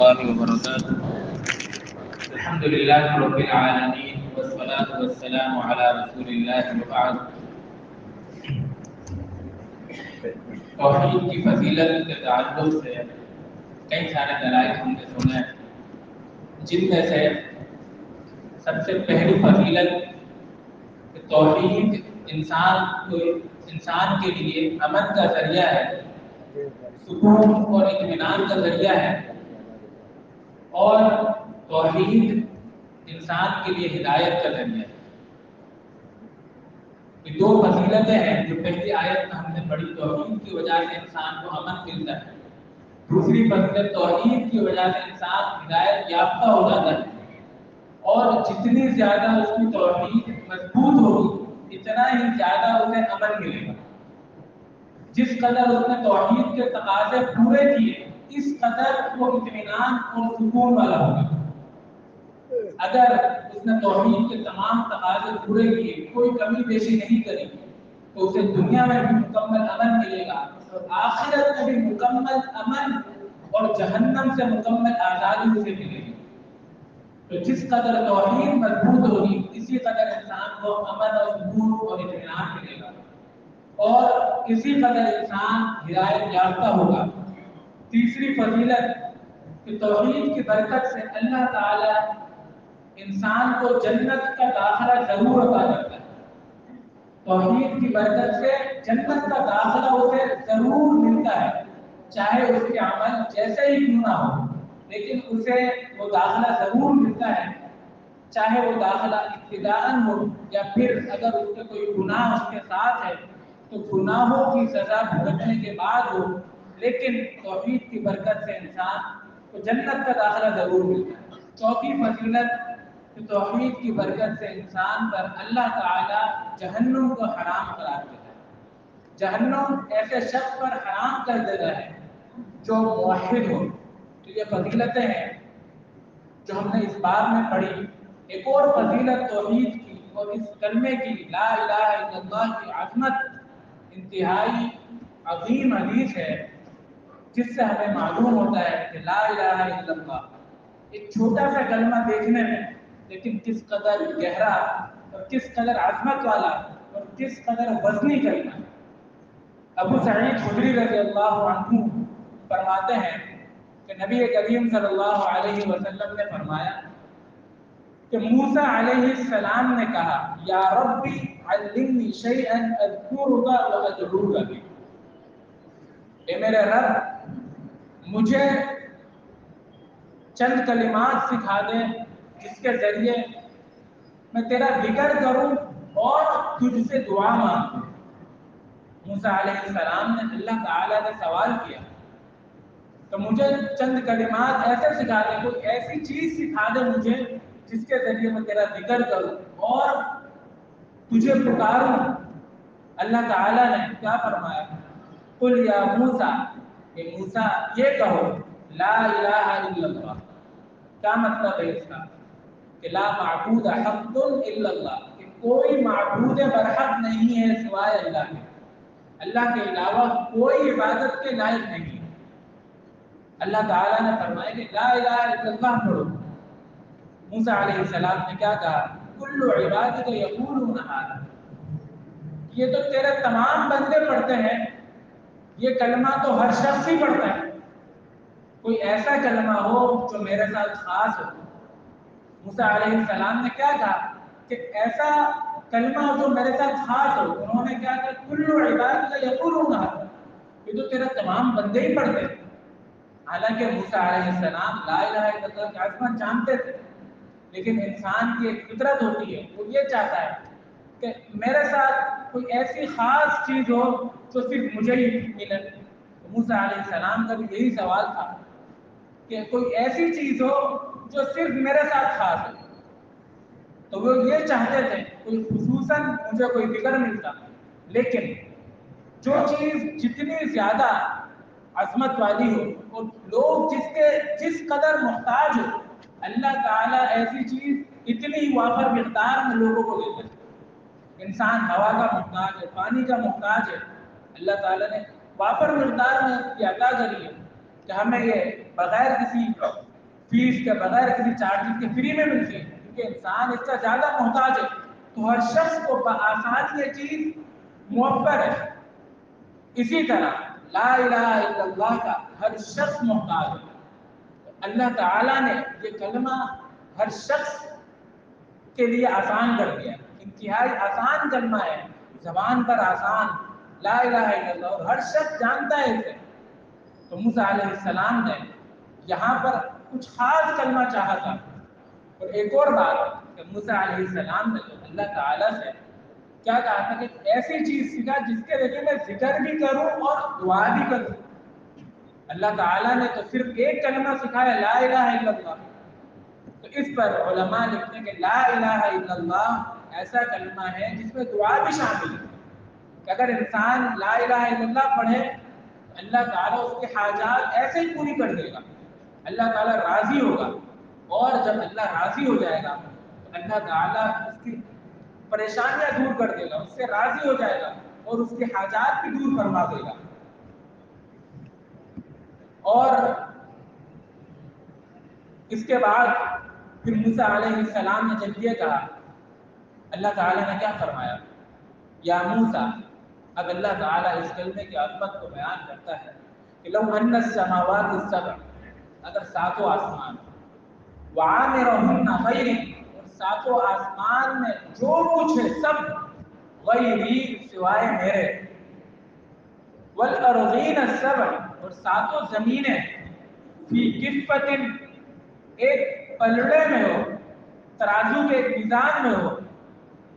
الله وبركاته. الحمد لله رب العالمين والصلاة والسلام على رسول الله وبعد. توحید کی فضیلت کے تعلق سے کئی سارے دلائل ہم نے سنے ہیں، جن میں سے سب سے پہلی فضیلت کہ توحید انسان کے لیے امن کا ذریعہ ہے، سکون اور اطمینان کا ذریعہ ہے، اور توحید انسان کے لیے ہدایت کا ذریعہ ہے۔ یہ دو فضیلتیں ہیں جو پہلی آیت میں ہم نے پڑھی۔ توحید کی وجہ سے انسان کو امن ملتا ہے، دوسری فضیلت توحید کی وجہ سے انسان ہدایت یافتہ ہو جاتا ہے، اور جتنی زیادہ اس کی توحید مضبوط ہوگی اتنا ہی زیادہ اسے امن ملے گا۔ جس قدر اس نے توحید کے تقاضے پورے کیے اس قدر وہ اطمینان اور سکون والا ہوگا۔ اگر اس نے توحید کے تمام تقاضے پورے کیے، کوئی کمی بیشی نہیں کری، تو اسے دنیا میں بھی مکمل امن ملے گا اور آخرت میں بھی مکمل امن اور جہنم سے مکمل آزادی اسے ملے گی۔ تو جس قدر توحید مضبوط ہوگی اسی قدر انسان کو امن اور سکون اور اطمینان ملے گا، اور اسی قدر انسان ہدایت یافتہ ہوگا۔ تیسری فضیلت کہ توحید کی برکت سے اللہ تعالی انسان کو جنت کا داخلہ ضرور عطا کرتا ہے۔ توحید کی برکت سے جنت کا داخلہ اسے ضرور ملتا ہے، چاہے اس کے عمل جیسے ہی کیوں نہ ہو، لیکن اسے وہ داخلہ ضرور ملتا ہے، چاہے وہ داخلہ ابتداءً ہو یا پھر اگر اس کے کوئی گناہ اس کے ساتھ ہے تو گناہوں کی سزا بھگتنے کے بعد ہو، لیکن توحید کی برکت سے انسان کو جنت کا داخلہ ضرور ملتا ہے۔ چوتھی فضیلت کہ توحید کی برکت سے انسان پر اللہ تعالی جہنم کو حرام قرار دیتا ہے۔ جہنم ایسے شخص پر حرام کر دیتا ہے جو موحد ہو۔ تو یہ فضیلتیں ہیں جو ہم نے اس بار میں پڑھی۔ ایک اور فضیلت توحید کی اور اس کلمے کی، لا الہ الا اللہ کی عظمت انتہائی عظیم حدیث ہے، جس سے ہمیں معلوم ہوتا ہے کہ لا الہ الا اللہ ایک چھوٹا سا کلمہ دیکھنے میں، لیکن کس قدر گہرا اور کس قدر عظمت والا اور کس قدر وزنی کلمہ ہے۔ ابو سعید خدری رضی اللہ عنہ فرماتے ہیں کہ نبی کریم صلی اللہ علیہ وسلم نے فرمایا کہ موسیٰ علیہ السلام نے کہا، یا ربی علمنی شیئا اذکرک وادعوک بہ، اے میرے رب مجھے چند کلمات سکھا دے جس کے ذریعے میں تیرا ذکر کروں اور تجھ سے دعا مانگوں۔ موسیٰ علیہ السلام نے اللہ تعالیٰ سے سوال کیا تو مجھے چند کلمات ایسے سکھا دے، کوئی ایسی چیز سکھا دے مجھے جس کے ذریعے میں تیرا ذکر کروں اور تجھے پکاروں۔ اللہ تعالیٰ نے کیا فرمایا؟ قل یا موسیٰ، کہ موسیٰ یہ کہو لا الہ الا اللہ۔ کیا مطلب ہے اس کا؟ کہ لا معبود حق الا اللہ، کہ کوئی معبود برحق نہیں ہے سوائے اللہ کے، اللہ کے علاوہ کوئی عبادت کے لائق نہیں ہے۔ اللہ تعالیٰ نے فرمایا کہ لا الہ الا اللہ پڑھو۔ موسیٰ علیہ السلام نے کیا کہا؟ کل عبادک یقولون ھذا، یہ تو تیرے تمام بندے پڑھتے ہیں، یہ کلمہ تو ہر شخص ہی پڑھتا ہے، کوئی ایسا کلمہ ہو جو میرے ساتھ خاص ہو۔ موسیٰ علیہ السلام نے کیا کہا کہ ایسا کلمہ جو میرے ساتھ خاص ہو۔ انہوں نے کیا کہا؟ کل عبادک یقولون ھذا، یہ تو تیرے تمام بندے ہی پڑھتے ہیں۔ حالانکہ موسیٰ علیہ السلام لا الہ الا اللہ کی عظمت جانتے تھے، لیکن انسان کی ایک فطرت ہوتی ہے، وہ یہ چاہتا ہے کہ میرے ساتھ کوئی ایسی خاص چیز ہو جو صرف مجھے ہی ملے۔ موسیٰ علیہ السلام کا بھی یہی سوال تھا کہ کوئی ایسی چیز ہو جو صرف میرے ساتھ خاص ہے۔ تو وہ یہ چاہتے تھے کوئی خصوصاً مجھے کوئی ذکر ملتا، لیکن جو چیز جتنی زیادہ عظمت والی ہو اور لوگ جس قدر محتاج ہو، اللہ تعالیٰ ایسی چیز اتنی ہی وافر مقدار میں لوگوں کو دیتے ہیں۔ انسان ہوا کا محتاج ہے، پانی کا محتاج ہے، اللہ تعالیٰ نے وافر مقدار میں یہ عطا کری ہے کہ ہمیں یہ بغیر کسی فیس کے بغیر کسی چارجز کے فری میں ملتی ہے، کیونکہ انسان اس کا زیادہ محتاج ہے، تو ہر شخص کو بآسانی یہ چیز موفر ہے۔ اسی طرح لا الہ الا اللہ کا ہر شخص محتاج ہے۔ اللہ تعالیٰ نے یہ کلمہ ہر شخص کے لیے آسان کر دیا، انتہائی آسان کلمہ ہے، زبان پر آسان، لا الہ الا اللہ، اور ہر شخص جانتا ہے اسے۔ تو موسیٰ علیہ السلام نے یہاں پر کچھ خاص کلمہ چاہا تھا۔ اور ایک اور بات کہ موسیٰ علیہ السلام نے تو اللہ تعالیٰ سے کیا کہا تھا کہ ایسی چیز سکھا جس کے ذریعے میں ذکر بھی کروں اور دعا بھی کروں۔ اللہ تعالیٰ نے تو صرف ایک کلمہ سکھایا، لا الہ الا اللہ۔ تو اس پر علماء لکھتے ہیں کہ لا الہ الا اللہ ایسا کلمہ ہے جس میں دعا بھی شامل ہے، کہ اگر انسان لا الہ الا اللہ پڑھے تو اللہ تعالیٰ اس کے حاجات ایسے ہی پوری کر دے گا، اللہ تعالیٰ راضی ہوگا، اور جب اللہ راضی ہو جائے گا تو اللہ تعالیٰ اس کی پریشانیاں دور کر دے گا، اس سے راضی ہو جائے گا اور اس کے حاجات بھی دور فرما دے گا۔ اور اس کے بعد پھر موسیٰ علیہ السلام نے جب یہ کہا، اللہ تعالیٰ نے کیا فرمایا، یا موسیٰ، اب اللہ تعالیٰ اس کلمے کی عظمت کو بیان کرتا ہے کہ لو ان السماوات السبع، اگر ساتوں آسمان، وعامرہن غیری، اور ساتوں آسمان میں جو کچھ ہے سب، غیری سوائے میرے، والارضین السبع، اور ساتوں زمینیں، فی کفۃ، ایک پلڑے میں ہو، ترازو کے ایک میزان میں ہو،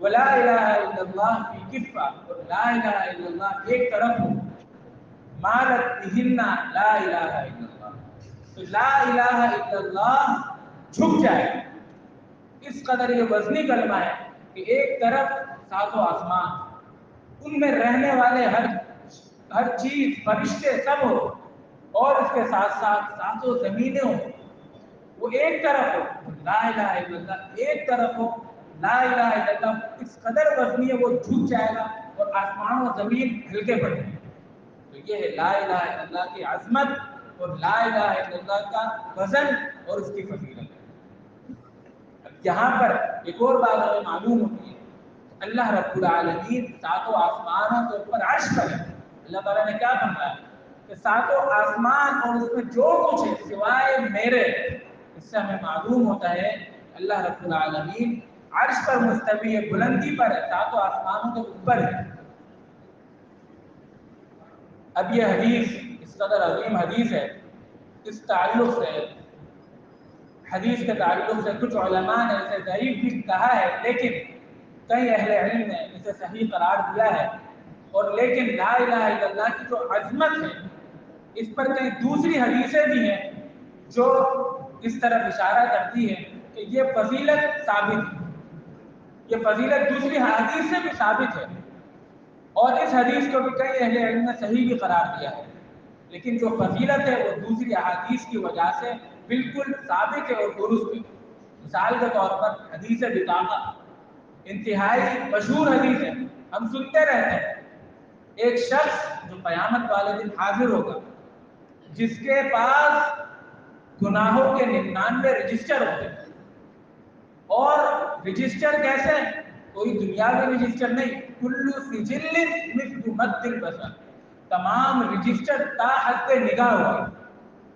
ولا الہ الا اللہ فی کفہ، اور لا الہ الا اللہ ایک طرف ہو، مالت بہن لا الہ الا اللہ، تو لا الہ الا اللہ جھک جائے۔ اس قدر یہ وزنی کلمہ ہے کہ ایک طرف ساتوں آسمان، ان میں رہنے والے ہر چیز، فرشتے سب ہو، اور اس کے ساتھ ساتھ ساتوں زمینیں ہو، وہ ایک طرف ہو، لا الہ الا اللہ ایک طرف ہو، لا الہ الا اللہ اس قدر وزنی ہے وہ جھک جائے گا اور آسمان و زمین ہلکے پڑیں گے۔ تو یہ ہے لا الہ الا اللہ کی عظمت اور لا الہ الا اللہ کا وزن اور اس کی فضیلت۔ اب یہاں پر ایک اور بات ہمیں معلوم ہوتی ہے، اللہ رب العالمین ساتوں آسمانوں کے اوپر عرش پر ہے۔ اللہ تعالیٰ نے کیا فرمایا کہ ساتوں آسمان اور اس میں جو کچھ ہے سوائے میرے، اس سے ہمیں معلوم ہوتا ہے اللہ رب العالمین عرش پر مستوی ہے، بلندی پر ہے، ساتوں آسمانوں کے اوپر ہے۔ اب یہ حدیث اس قدر عظیم حدیث ہے، اس تعلق سے، حدیث کے تعلق سے کچھ علماء نے اسے ضعیف بھی کہا ہے، لیکن کئی اہل علم نے اسے صحیح قرار دیا ہے۔ اور لیکن لا الہ الا اللہ کی جو عظمت ہے اس پر کئی دوسری حدیثیں بھی ہیں جو اس طرف اشارہ کرتی ہے کہ یہ فضیلت ثابت ہے، یہ فضیلت دوسری حدیث سے بھی ثابت ہے، اور اس حدیث کو بھی کئی اہل علم نے صحیح بھی قرار دیا ہے، لیکن جو فضیلت ہے وہ دوسری احادیث کی وجہ سے بالکل ثابت ہے اور درست ہے۔ مثال کے طور پر حدیث بطاقہ انتہائی مشہور حدیث ہے، ہم سنتے رہتے ہیں، ایک شخص جو قیامت والے دن حاضر ہوگا، جس کے پاس گناہوں کے 99 رجسٹر ہوتے ہیں، اور رجسٹر کیسے، کوئی دنیاوی رجسٹر نہیں، کل سجل مثل مد البصر، تمام رجسٹر تا حد نگاہ ہوگا،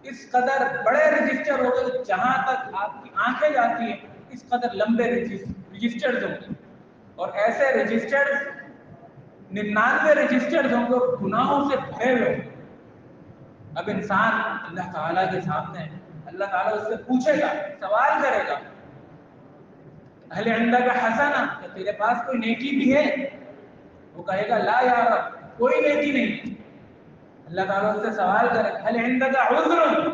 اس قدر بڑے رجسٹر ہو گئے، جہاں تک آپ کی آنکھیں جاتی ہیں اس قدر لمبے رجسٹرز ہوں گے، اور ایسے رجسٹر 99 رجسٹرز ہوں گے گناہوں سے بھرے ہوئے ہوں گے۔ اب انسان اللہ تعالیٰ کے سامنے، اللہ تعالیٰ اس سے پوچھے گا، سوال کرے گا، اہل عندک حسنہ، کہ تیرے پاس کوئی نیکی بھی ہے؟ وہ کہے گا لا یا رب، کوئی نیکی نہیں۔ اللہ تعالیٰ اس سے سوال کرے گا، اہل عندک عذر،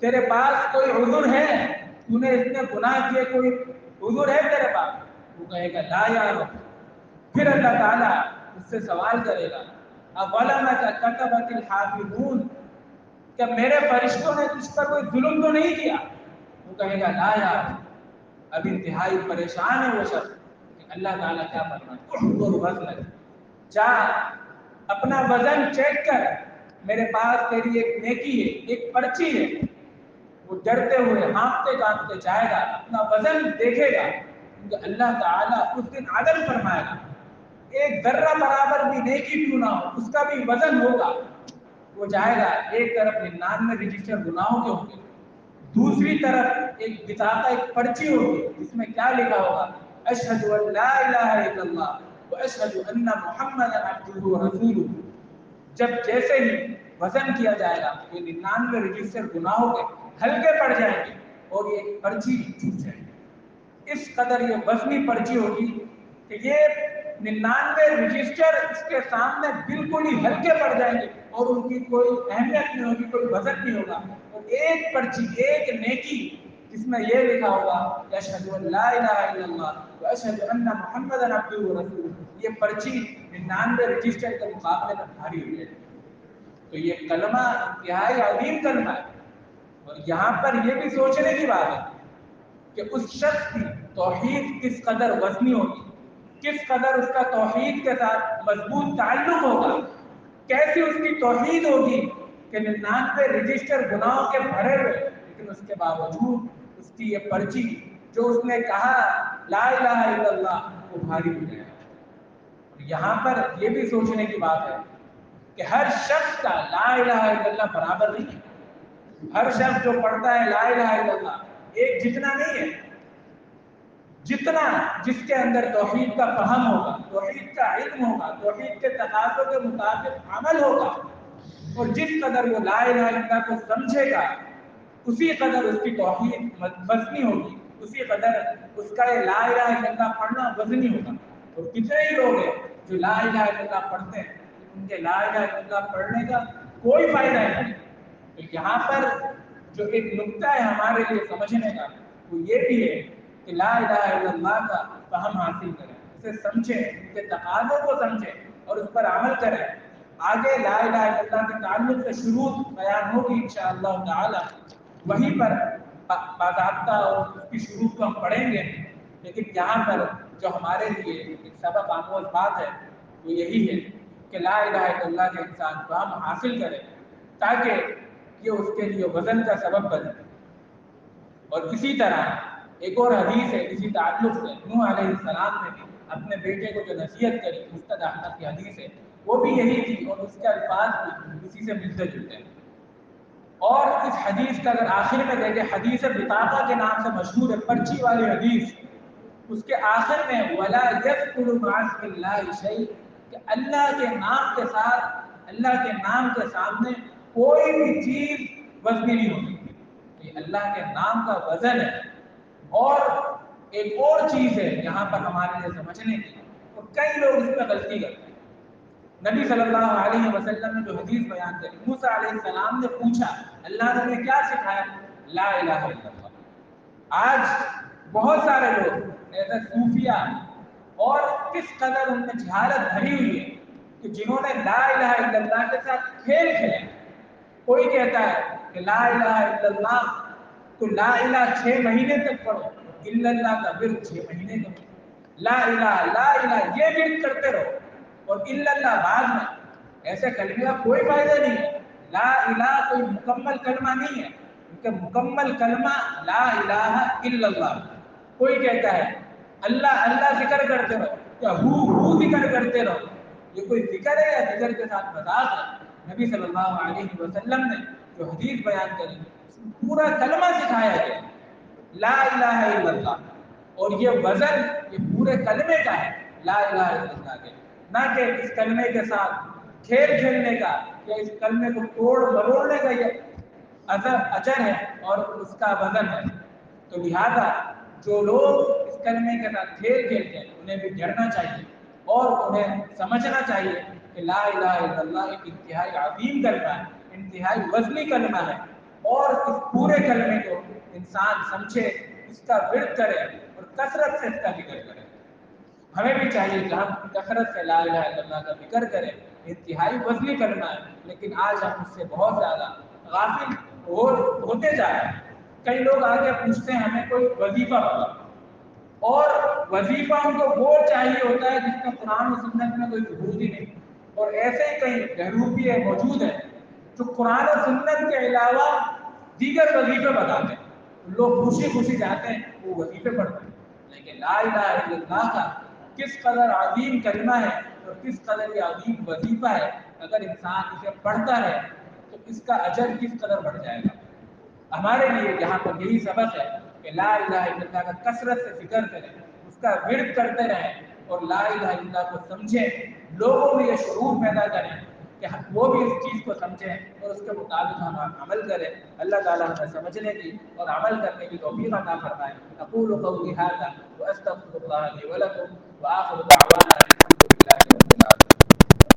تیرے پاس کوئی عذر ہے، تو نے اتنے گناہ کیے، کوئی عذر ہے تیرے پاس؟ وہ کہے گا لا یا رب۔ پھر اللہ تعالیٰ اس سے سوال کرے گا، اَظَلَمَكَ كَتَبَتِ الْحَافِظُونَ، کہ میرے فرشتوں نے تجھ پر کوئی ظلم تو نہیں کیا؟ وہ کہے گا لا یا رب۔ اب انتہائی پریشان ہے وہ شخص، اللہ تعالیٰ کیا فرمائے، احضر وزنک، جا اپنا وزن چیک کر، میرے پاس تیری ایک نیکی ہے، ایک پرچی ہے، وہ ڈرتے ہوئے ہانپتے کانپتے جائے گا، اپنا وزن دیکھے گا، کیونکہ اللہ تعالیٰ اس دن عدل فرمائے گا، ایک ذرہ برابر بھی نیکی کیوں نہ ہو اس کا بھی وزن ہوگا۔ وہ جائے گا، ایک طرف 99 رجسٹر گناہوں کے ہوں گے، دوسری طرف ایک بطاقہ، ایک پرچی ہوگی جس میں کیا لکھا ہوگا، اشہد ان لا الہ الا اللہ واشہد ان محمدا عبدہ ورسولہ۔ جب جیسے ہی وزن کیا جائے گا یہ 99 رجسٹر گناہوں کے ہلکے پڑ جائیں گے اور یہ پرچی چھوٹ جائے گی۔ اس قدر یہ وزنی پرچی ہوگی کہ یہ 99 رجسٹر اس کے سامنے بالکل ہی ہلکے پڑ جائیں گے اور ان کی کوئی اہمیت نہیں ہوگی، کوئی وزن نہیں ہوگا۔ اور ایک پرچی، ایک نیکی جس میں یہ لکھا ہوگا اشہد ان لا الہ الا اللہ واشہد ان محمدا عبدہ ورسولہ، یہ پرچی 99 رجسٹر کے مقابلے میں بھاری ہو جائے گی۔ تو یہ کلمہ انتہائی عظیم کلمہ ہے، اور یہاں پر یہ بھی سوچنے کی بات ہے کہ اس شخص کی توحید کس قدر وزنی ہوگی، کس قدر اس کا توحید کے ساتھ مضبوط تعلق ہوگا، کیسی اس کی توحید ہوگی کہ 99 رجسٹر گناہوں کے بھرے ہوئے لیکن اس کے باوجود اس کی یہ پرچی جو اس نے کہا لا الہ الا اللہ وہ بھاری ہو جائے گا۔ یہاں پر یہ بھی سوچنے کی بات ہے کہ ہر شخص کا لا الہ الا اللہ برابر نہیں ہے۔ ہر شخص جو پڑھتا ہے لا الہ الا اللہ ایک جتنا نہیں ہے، جتنا جس کے اندر توحید کا فہم ہوگا، توحید کا علم ہوگا، توحید کے تقاضوں کے مطابق عمل ہوگا، اور جس قدر وہ لا الہ الا اللہ کو سمجھے گا اسی قدر اس کی توحید وزنی ہوگی، اسی قدر اس کا یہ لا الہ الا اللہ پڑھنا وزنی ہوگا۔ اور کتنے ہی لوگ ہیں جو لا الہ الا اللہ پڑھتے ہیں ان کے لا الہ الا اللہ پڑھنے کا کوئی فائدہ نہیں۔ تو یہاں پر جو ایک نقطہ ہے ہمارے لیے سمجھنے کا وہ یہ بھی ہے کہ لا الہ الا اللہ کا فہم حاصل کریں، اسے سمجھیں، ان کے تقاضوں کو سمجھیں اور اس پر عمل کریں۔ آگے لا الہ الا اللہ کے تعلق سے شروع بیان ہوگی انشاءاللہ تعالی، وہیں پر باضابطہ اور اس کی شروع کو ہم پڑھیں گے، لیکن یہاں پر جو ہمارے لیے ایک سبق آموز بات ہے وہ یہی ہے کہ لا الہ الا اللہ کے انسان فہم حاصل کرے تاکہ یہ اس کے لیے وزن کا سبب بنے۔ اور اسی طرح ایک اور حدیث ہے اسی تعلق سے، نوح علیہ السلام نے بھی اپنے بیٹے کو جو نصیحت کری، مستد احمد کی حدیث ہے، وہ بھی یہی تھی اور اس کے الفاظ بھی اسی سے ملتے جلتے ہیں۔ اور اس حدیث کا اگر آخر میں دیکھیں، حدیث بطاقہ کے نام سے مشہور ہے، پرچی والی حدیث، اس کے آخر میں وَلَا يَذْكُرُ مَعَ اسْمِ اللَّهِ شَيْءٍ، کہ اللہ کے نام کے ساتھ، اللہ کے نام کے سامنے کوئی بھی چیز وزنی نہیں ہوتی۔ یہ اللہ کے نام کا وزن ہے۔ اور ایک اور چیز ہے یہاں پر ہمارے لیے سمجھنے کی، اور کئی لوگ اس میں غلطی کرتے ہیں۔ نبی صلی اللہ علیہ وسلم نے جو حدیث بیان کری، موسیٰ علیہ السلام نے پوچھا اللہ نے ہمیں کیا سکھایا؟ لا الہ الا اللہ۔ آج بہت سارے لوگ ایسے صوفیہ اور کس قدر ان میں جہالت بھری ہوئی ہے کہ جنہوں نے لا الہ الا اللہ کے ساتھ کھیل کھیلے۔ کوئی کہتا ہے کہ لا الہ الا اللہ تو لا الہ 6 مہینے تک پڑھو، الا اللہ کا ورد 6 مہینے تک، لا الہ یہ ورد کرتے رہو اور الا اللہ بعد میں۔ ایسے کلمے کا کوئی فائدہ نہیں ہے۔ لا الہ کوئی مکمل کلمہ نہیں ہے، کیونکہ مکمل کلمہ لا الہ الا اللہ۔ کوئی کہتا ہے اللہ اللہ ذکر کرتے رہو یا ہو ذکر کرتے رہو، یہ کوئی ذکر ہے یا ذکر کے ساتھ مذاق ہے؟ نبی صلی اللہ علیہ وسلم نے جو حدیث بیان کری پورا کلمہ سکھایا گیا لا الہ الا اللہ، اور یہ وزن یہ پورے کلمے کا ہے لا الہ الا اللہ کے، نہ کہ اس کلمے کے ساتھ کھیل کھیلنے کا یا اس کلمے کو توڑ مروڑنے کا یہ اجر ہے اور اس کا وزن ہے۔ تو لہذا جو لوگ اس کلمے کے ساتھ کھیل کھیلتے ہیں انہیں بھی ڈرنا چاہیے اور انہیں سمجھنا چاہیے کہ لا الہ الا اللہ ایک انتہائی عظیم کلمہ ہے، انتہائی وزنی کلمہ ہے، اور اس پورے کلمے کو انسان سمجھے، اس کا ورد کرے اور کثرت سے اس کا ذکر کرے۔ ہمیں بھی چاہیے کہ ہم کثرت سے لا الہ الا اللہ کا ذکر کریں، انتہائی وزنی کرنا ہے، لیکن آج ہم اس سے بہت زیادہ غافل ہوتے جا رہے ہیں۔ کئی لوگ آگے پوچھتے ہیں ہمیں کوئی وظیفہ بتا، اور وظیفہ ان کو وہ چاہیے ہوتا ہے جس میں قرآن و سنت میں کوئی ثبوت ہی نہیں، اور ایسے ہی کئی بہروپی موجود ہیں جو قرآن و سنت کے علاوہ دیگر وظیفے بتاتے ہیں، لوگ خوشی خوشی جاتے ہیں وہ وظیفے پڑھتے ہیں، لیکن لا الہ الا اللہ کا کس قدر عظیم کلمہ ہے اور کس قدر یہ عظیم وظیفہ ہے، اگر انسان اسے پڑھتا ہے تو اس کا اجر کس قدر بڑھ جائے گا۔ ہمارے لیے یہاں پر یہی سبق ہے کہ لا الہ الا اللہ کا کثرت سے ذکر کریں، اس کا ورد کرتے رہیں اور لا الہ الا اللہ کو سمجھیں، لوگوں میں یہ شعور پیدا کریں کہ وہ بھی اس چیز کو سمجھیں اور اس کے مطابق ہم عمل کریں۔ اللہ تعالیٰ ہمیں سمجھنے کی اور عمل کرنے کی توفیق عطا فرمائے۔ اقول قولی ھذا واستغفر اللہ لی ولکم وآخر دعوانا